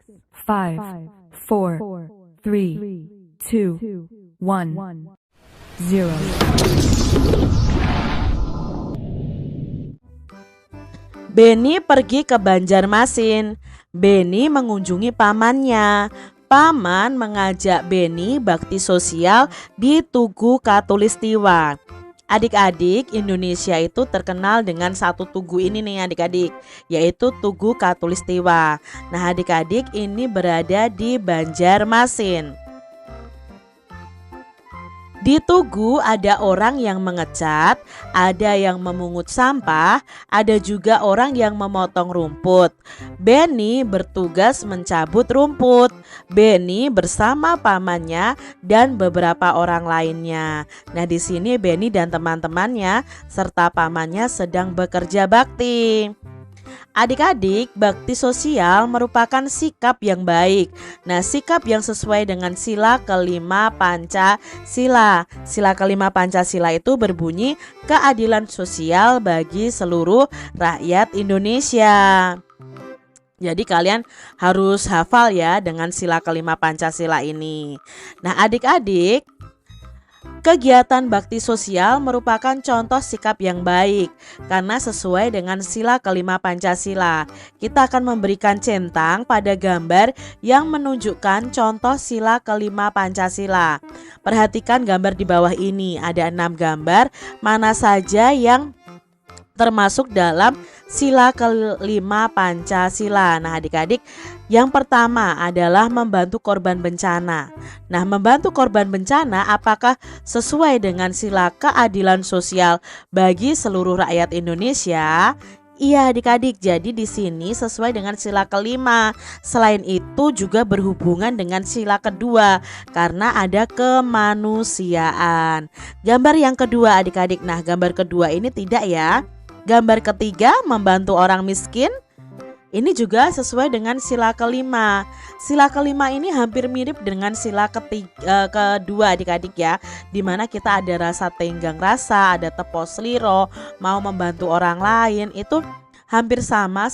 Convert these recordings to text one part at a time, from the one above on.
5, 4, 3, 2, 1, 0. Beni pergi ke Banjarmasin. Beni mengunjungi pamannya. Paman mengajak Beni bakti sosial di Tugu Katulistiwa. Adik-adik, Indonesia itu terkenal dengan satu tugu ini nih adik-adik, yaitu Tugu Katulistiwa. Nah adik-adik, ini berada di Banjarmasin. Di Tugu ada orang yang mengecat, ada yang memungut sampah, ada juga orang yang memotong rumput. Beni bertugas mencabut rumput. Beni bersama pamannya dan beberapa orang lainnya. Nah, di sini Beni dan teman-temannya serta pamannya sedang bekerja bakti. Adik-adik, bakti sosial merupakan sikap yang baik. Nah, sikap yang sesuai dengan sila kelima Pancasila. Sila kelima Pancasila itu berbunyi keadilan sosial bagi seluruh rakyat Indonesia. Jadi kalian harus hafal ya dengan sila kelima Pancasila ini. Nah, adik-adik, kegiatan bakti sosial merupakan contoh sikap yang baik karena sesuai dengan sila kelima Pancasila. Kita akan memberikan centang pada gambar yang menunjukkan contoh sila kelima Pancasila. Perhatikan gambar di bawah ini, ada 6 gambar, mana saja yang termasuk dalam sila kelima Pancasila. Nah adik-adik, yang pertama adalah membantu korban bencana. Nah membantu korban bencana apakah sesuai dengan sila keadilan sosial bagi seluruh rakyat Indonesia? Iya adik-adik, jadi di sini sesuai dengan sila kelima. Selain itu juga berhubungan dengan sila kedua karena ada kemanusiaan. Gambar yang kedua adik-adik, nah gambar kedua ini tidak ya. Gambar ketiga membantu orang miskin. Ini juga sesuai dengan sila kelima. Sila kelima ini hampir mirip dengan sila kedua adik-adik ya, dimana kita ada rasa tenggang rasa, ada tepos liro, mau membantu orang lain. Itu hampir sama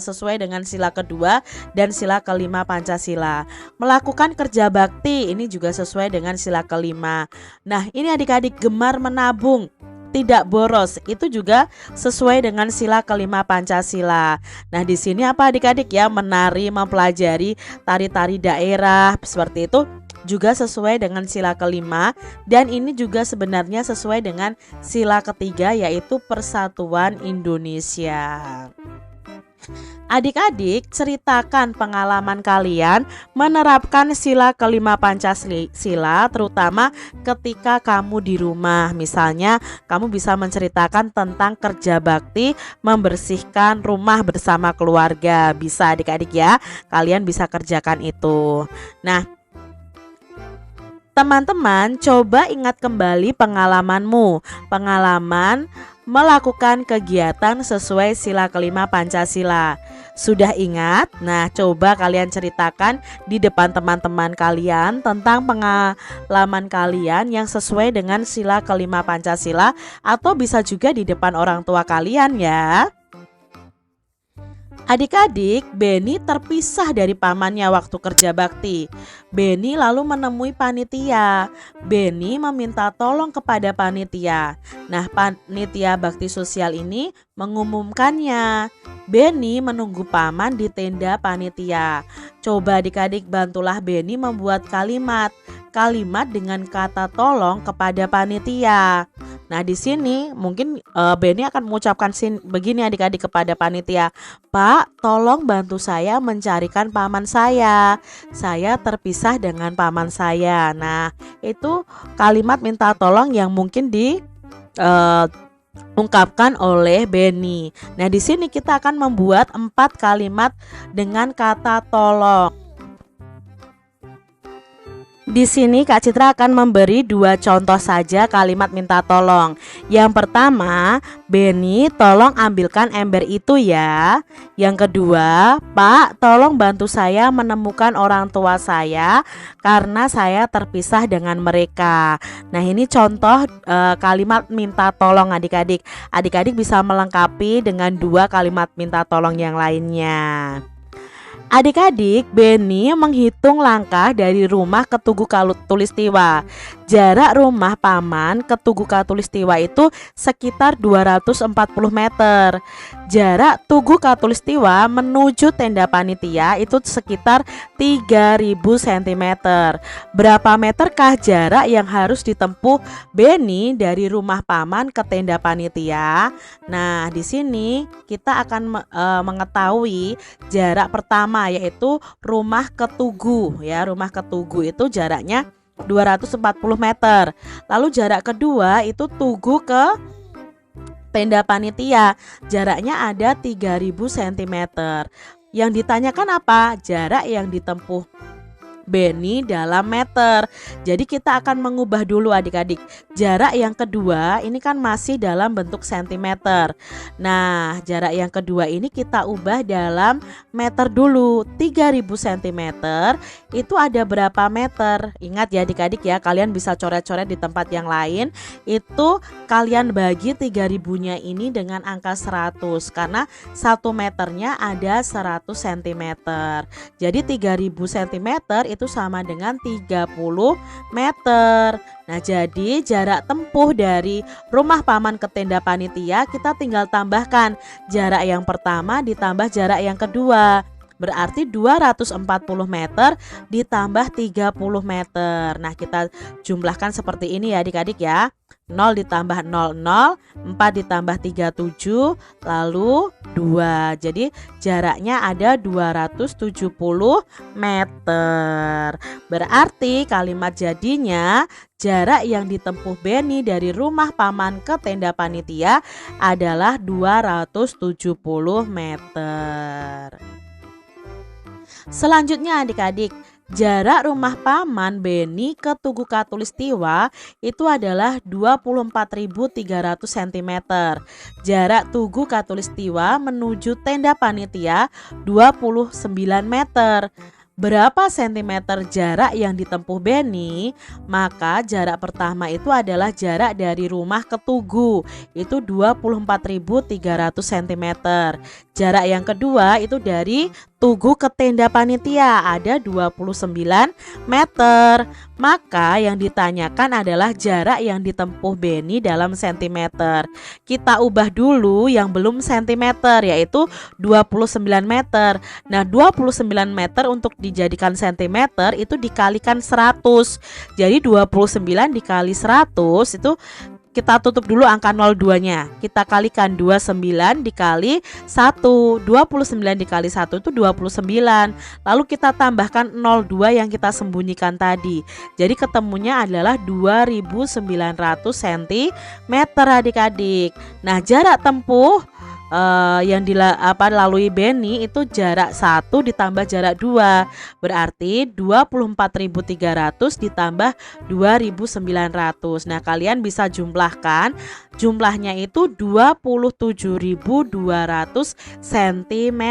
sesuai dengan sila kedua dan sila kelima Pancasila. Melakukan kerja bakti ini juga sesuai dengan sila kelima. Nah ini adik-adik, gemar menabung, tidak boros, itu juga sesuai dengan sila kelima Pancasila. Nah di sini apa adik-adik ya, menari, mempelajari tari-tari daerah seperti itu juga sesuai dengan sila kelima. Dan ini juga sebenarnya sesuai dengan sila ketiga, yaitu Persatuan Indonesia. Adik-adik, ceritakan pengalaman kalian menerapkan sila kelima Pancasila, terutama ketika kamu di rumah. Misalnya, kamu bisa menceritakan tentang kerja bakti membersihkan rumah bersama keluarga. Bisa adik-adik ya, kalian bisa kerjakan itu. Nah, teman-teman, coba ingat kembali pengalamanmu. Pengalaman melakukan kegiatan sesuai sila kelima Pancasila. Sudah ingat? Nah, coba kalian ceritakan di depan teman-teman kalian tentang pengalaman kalian yang sesuai dengan sila kelima Pancasila, atau bisa juga di depan orang tua kalian ya. Adik-adik, Beni terpisah dari pamannya waktu kerja bakti. Beni lalu menemui panitia. Beni meminta tolong kepada panitia. Nah, panitia bakti sosial ini mengumumkannya. Beni menunggu paman di tenda panitia. Coba adik-adik, bantulah Beni membuat kalimat dengan kata tolong kepada panitia. Nah di sini mungkin Beni akan mengucapkan begini adik-adik kepada panitia. Pak, tolong bantu saya mencarikan paman saya. Saya terpisah dengan paman saya. Nah itu kalimat minta tolong yang mungkin ungkapkan oleh Beni. Nah di sini kita akan membuat 4 kalimat dengan kata tolong. Di sini Kak Citra akan memberi 2 contoh saja kalimat minta tolong. Yang pertama, Beni tolong ambilkan ember itu ya. Yang kedua, Pak tolong bantu saya menemukan orang tua saya karena saya terpisah dengan mereka. Nah ini contoh kalimat minta tolong adik-adik. Adik-adik bisa melengkapi dengan 2 kalimat minta tolong yang lainnya. Adik-adik, Beni menghitung langkah dari rumah ke Tugu Katulistiwa. Jarak rumah paman ke Tugu Katulistiwa itu sekitar 240 meter. Jarak Tugu Katulistiwa menuju tenda panitia itu sekitar 3000 cm. Berapa meterkah jarak yang harus ditempuh Beni dari rumah paman ke tenda panitia? Nah, di sini kita akan mengetahui jarak pertama, yaitu rumah ke Tugu ya. Rumah ke Tugu itu jaraknya 240 meter. Lalu jarak kedua itu Tugu ke tenda panitia, jaraknya ada 3000 cm. Yang ditanyakan apa? Jarak yang ditempuh Beni dalam meter. Jadi kita akan mengubah dulu adik-adik. Jarak yang kedua ini kan masih dalam bentuk sentimeter. Nah, jarak yang kedua ini kita ubah dalam meter dulu. 3000 cm itu ada berapa meter? Ingat ya adik-adik ya, kalian bisa coret-coret di tempat yang lain. Itu kalian bagi 3000-nya ini dengan angka 100, karena 1 meternya ada 100 cm. Jadi 3000 cm itu sama dengan 30 meter. Nah, jadi jarak tempuh dari rumah paman ke tenda panitia kita tinggal tambahkan jarak yang pertama ditambah jarak yang kedua. Berarti 240 meter ditambah 30 meter. Nah, kita jumlahkan seperti ini ya adik-adik ya. 0 ditambah 00, 4 ditambah 37, lalu 2. Jadi jaraknya ada 270 meter. Berarti kalimat jadinya jarak yang ditempuh Beni dari rumah paman ke tenda panitia adalah 270 meter. Selanjutnya adik-adik, jarak rumah paman Beni ke Tugu Katulistiwa itu adalah 24.300 cm. Jarak Tugu Katulistiwa menuju tenda panitia 29 meter. Berapa sentimeter jarak yang ditempuh Beni? Maka jarak pertama itu adalah jarak dari rumah ke Tugu, itu 24.300 cm. Jarak yang kedua itu dari Tugu ke tenda panitia ada 29 meter. Maka yang ditanyakan adalah jarak yang ditempuh Beni dalam sentimeter. Kita ubah dulu yang belum sentimeter, yaitu 29 meter. Nah, 29 meter untuk dijadikan sentimeter itu dikalikan 100. Jadi 29 dikali 100 itu kita tutup dulu angka 02-nya. Kita kalikan 29 dikali 1. 29 dikali 1 itu 29. Lalu kita tambahkan 02 yang kita sembunyikan tadi. Jadi ketemunya adalah 2900 cm adik-adik. Nah, jarak tempuh yang dilalui Beni itu jarak 1 ditambah jarak 2. Berarti 24.300 ditambah 2.900. Nah, kalian bisa jumlahkan. Jumlahnya itu 27.200 cm.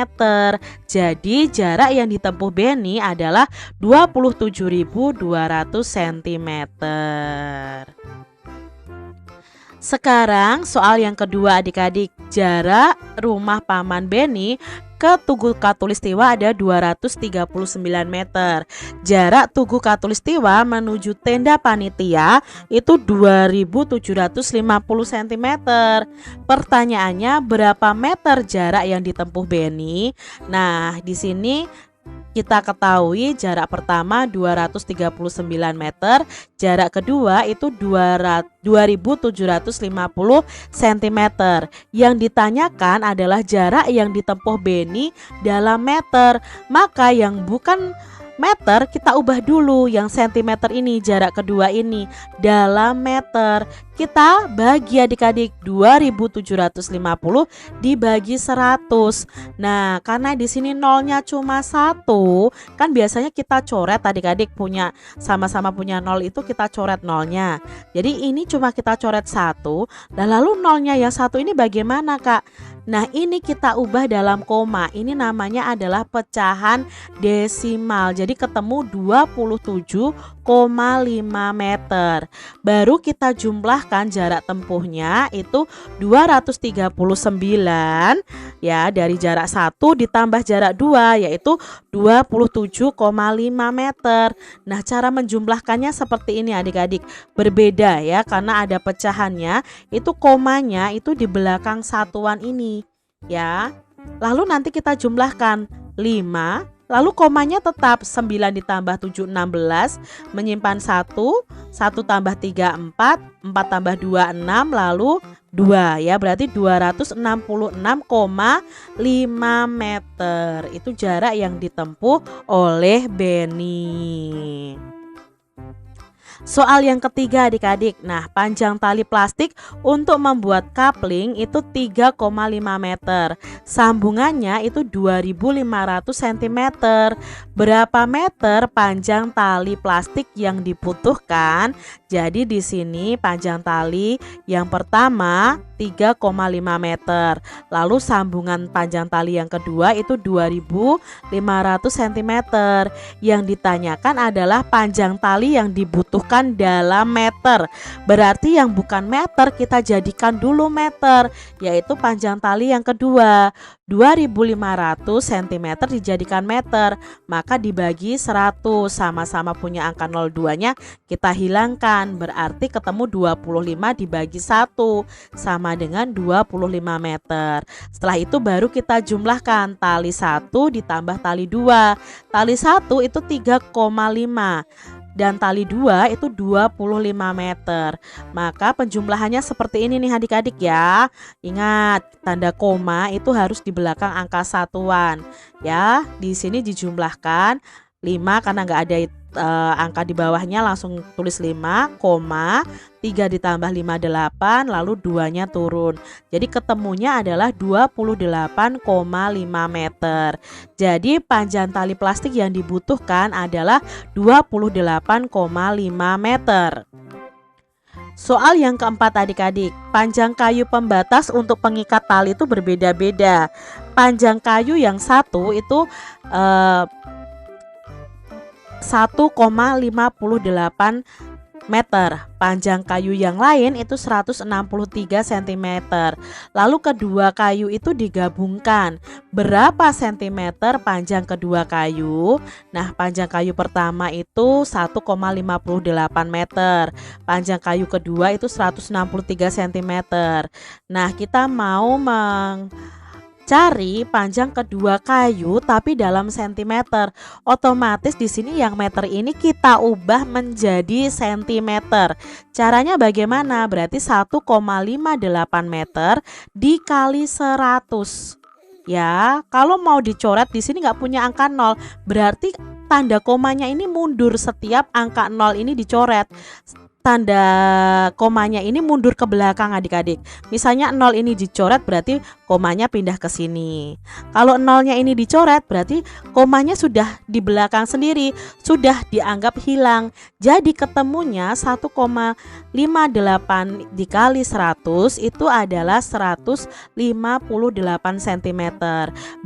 Jadi jarak yang ditempuh Beni adalah 27.200 cm. Sekarang soal yang kedua adik-adik, jarak rumah paman Beni ke Tugu Katulistiwa ada 239 meter. Jarak Tugu Katulistiwa menuju tenda panitia itu 2750 cm. Pertanyaannya, berapa meter jarak yang ditempuh Beni? Nah, di sini kita ketahui jarak pertama 239 meter, jarak kedua itu 2750 cm. Yang ditanyakan adalah jarak yang ditempuh Beni dalam meter. Maka yang bukan meter kita ubah dulu, yang sentimeter ini, jarak kedua ini dalam meter. Kita bagi adik-adik, 2750 dibagi 100. Nah, karena di sini nolnya cuma 1, kan biasanya kita coret adik-adik, punya sama-sama punya nol itu kita coret nolnya. Jadi ini cuma kita coret 1. Dan lalu nolnya yang 1 ini bagaimana, Kak? Nah, ini kita ubah dalam koma. Ini namanya adalah pecahan desimal. Jadi ketemu 27,5 meter. Baru kita jumlahkan jarak tempuhnya itu 239 ya, dari jarak 1 ditambah jarak 2 yaitu 27,5 meter. Nah, cara menjumlahkannya seperti ini adik-adik. Berbeda ya, karena ada pecahannya, itu komanya itu di belakang satuan ini ya. Lalu nanti kita jumlahkan 5, lalu komanya tetap 9 ditambah 7 16, menyimpan 1, 1 tambah 3 4, 4 tambah 2 6, lalu 2 ya, berarti 266,5 meter. Itu jarak yang ditempuh oleh Benny. Soal yang ketiga adik-adik. Nah, panjang tali plastik untuk membuat coupling itu 3,5 meter. Sambungannya itu 2500 cm. Berapa meter panjang tali plastik yang dibutuhkan? Jadi di sini panjang tali yang pertama 3,5 meter. Lalu sambungan panjang tali yang kedua itu 2500 cm. Yang ditanyakan adalah panjang tali yang dibutuhkan dalam meter. Berarti yang bukan meter kita jadikan dulu meter, yaitu panjang tali yang kedua. 2500 cm dijadikan meter, maka dibagi 100, sama-sama punya angka 02-nya kita hilangkan, berarti ketemu 25 dibagi 1 sama dengan 25 meter. Setelah itu baru kita jumlahkan tali 1 ditambah tali 2. Tali 1 itu 3,5 dan tali 2 itu 25 meter. Maka penjumlahannya seperti ini nih adik-adik ya. Ingat, tanda koma itu harus di belakang angka satuan ya. Di sini dijumlahkan 5 karena nggak ada angka di bawahnya, langsung tulis 5, 3 ditambah 5 8, lalu 2-nya turun. Jadi ketemunya adalah 28,5 meter. Jadi panjang tali plastik yang dibutuhkan adalah 28,5 meter. Soal yang keempat adik-adik, panjang kayu pembatas untuk pengikat tali itu berbeda-beda. Panjang kayu yang satu itu 1,58 meter. Panjang kayu yang lain itu 163 cm. Lalu kedua kayu itu digabungkan. Berapa cm panjang kedua kayu? Nah, panjang kayu pertama itu 1,58 meter. Panjang kayu kedua itu 163 cm. Nah, kita mau cari panjang kedua kayu tapi dalam sentimeter. Otomatis di sini yang meter ini kita ubah menjadi sentimeter. Caranya bagaimana? Berarti 1,58 meter dikali 100. Ya, kalau mau dicoret di sini nggak punya angka 0, berarti tanda komanya ini mundur setiap angka 0 ini dicoret. Tanda komanya ini mundur ke belakang adik-adik. Misalnya 0 ini dicoret berarti komanya pindah ke sini. Kalau 0-nya ini dicoret berarti komanya sudah di belakang sendiri, sudah dianggap hilang. Jadi ketemunya 1,58 dikali 100 itu adalah 158 cm.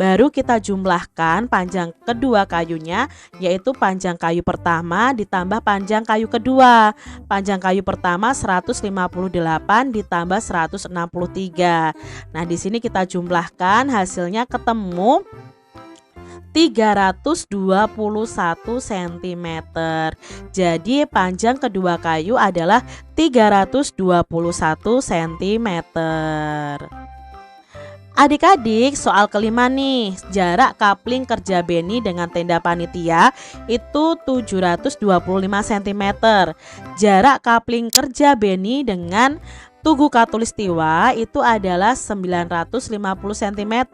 Baru kita jumlahkan panjang kedua kayunya, yaitu panjang kayu pertama ditambah panjang kayu kedua. Panjang kayu pertama 158 ditambah 163. Nah, di sini kita jumlahkan, hasilnya ketemu 321 cm. Jadi panjang kedua kayu adalah 321 cm. Adik-adik, soal kelima nih, jarak coupling kerja Benny dengan tenda panitia itu 725 cm. Jarak coupling kerja Benny dengan Tugu Katulistiwa itu adalah 950 cm.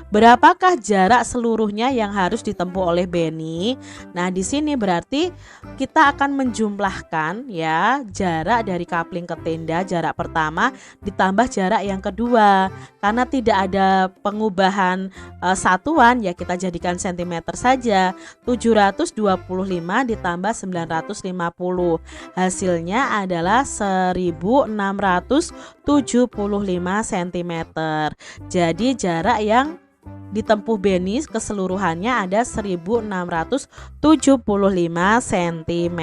Berapakah jarak seluruhnya yang harus ditempuh oleh Benny? Nah, di sini berarti kita akan menjumlahkan ya jarak dari coupling ke tenda, jarak pertama ditambah jarak yang kedua. Karena tidak ada pengubahan satuan, ya kita jadikan cm saja. 725 ditambah 950. Hasilnya adalah 1675 cm. Jadi jarak yang ditempuh Benny keseluruhannya ada 1675 cm.